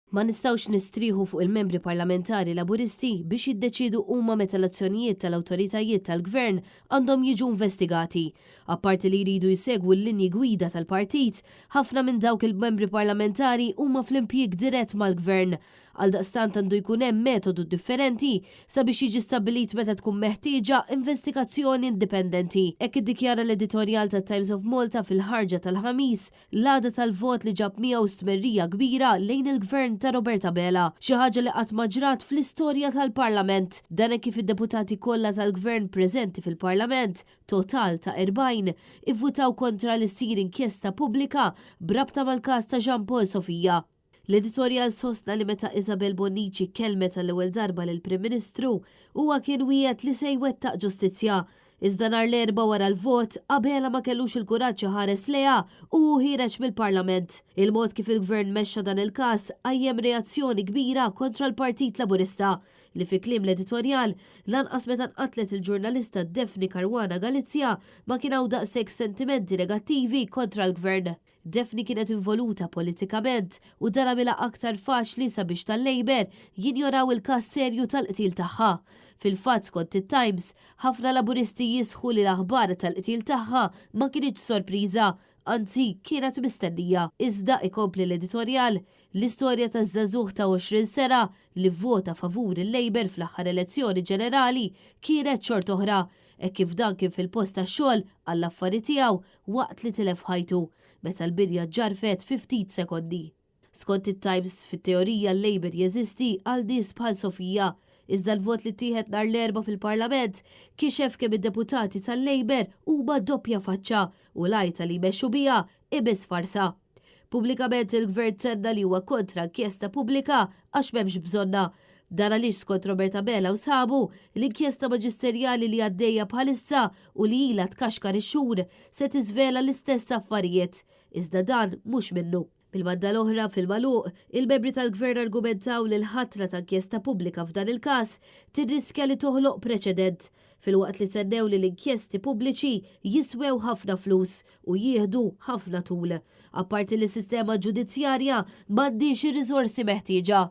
Ma nistawx nistrieħu fuq il-membri parlamentari laburisti biex jiddeċidu huma meta l-azzjonijiet tal-awtoritajiet tal-gvern għandhom jiġu investigati. Apparti li jridu jsegwu l-linji gwida tal-partit, ħafna minn dawk il-membri parlamentari huma fl-impjieg dirett mal-gvern. Għaldaqstant għandu jkun hemm metodu differenti sabiex jiġi stabbilit meta tkun meħtieġa investigazzjoni indipendenti. Hekk iddikjara l-editorjal tat-Times of Malta fil-ħarġa tal-ħamis l-għada tal-vot li ġab miegħu stmerrija kbira lejn il-gvern ta' Roberta Bela, xi ħaġa li qatt ma ġrat fl-istorja tal-Parlament. Dan kif id-deputati kollha tal-gvern preżenti fil-Parlament, total ta' 40, ivvutaw kontra li ssir inkjesta pubblika brabta mal-każ ta' Jean Paul Sofija. L-editorjal sostna li meta Isabel Bonnici kelmet għall-ewwel darba lill-Prim Ministru huwa kien wieħed li se jwettaq ġustizzja. Iżda nhar l-erba' wara l-vot Bela ma kellux il-kuraġġ ħares leha u ħireġ mill-Parlament. Il-mod kif il-Gvern mexxa dan il-każ għajjem reazzjoni kbira kontra l-Partit Laburista li fi kliem l-editorjal lanqas meta nqatlet il-ġurnalista Daphne Caruana Galizja ma kien hawn daqshekk sentimenti negattivi kontra l-Gvern. Daphne kienet involuta politikament u dan għamilha aktar faċli sabiex tal-Labor jinjoraw il-każ serju tal-qtil tagħha. Fil-fatt skont it-Times, ħafna laburisti jisħu li l-aħbar tal-qtil tagħha ma kienx sorpriża, anzi kienet mistennija. Iżda ikompli l-editorjal l-istorja ta' żagħżugħ ta' 20 sena li vvota favur il-Labor fl-aħħar elezzjoni ġenerali kienet xort oħra, kif dan kien fil-post tax-xogħol għall-affarijiet tiegħu waqt li tilef ħajtu meta l-binja ġarfet fi ftit sekondi. Skont it-Times fit-teorija l-Labor jeżisti għal nies bħal Sofija, iżda l-vot li tieħed nhar l-erba' fil-Parlament kixef kemm id-deputati tal-Labor huma doppja faċċa u l-għajta li jmexxu biha ibis farsa. Pubblikament il-Gvern tenna li huwa kontra inkjesta pubblika għax m'hemmx bżonna. Dan għaliex skont Roberta Bela u sħabu l-inkjesta maġisterjali li għaddejja bħalissa u li ilha tkaxkar ix-xhur se tiżvela l-istess affarijiet. Iżda dan mhux minnu. Bil-madda l-oħra fil-magħluq, il-membri tal-Gvern argumentaw li l-ħatra ta' inkjesta pubblika f'dan il-każ tirriskja li toħloq preċedent filwaqt li tennew li l-inkjesti pubbliċi jiswew ħafna flus u jieħdu ħafna tul. Apparti li s-sistema ġudizzjarja m'għandix ir-riżorsi meħtieġa.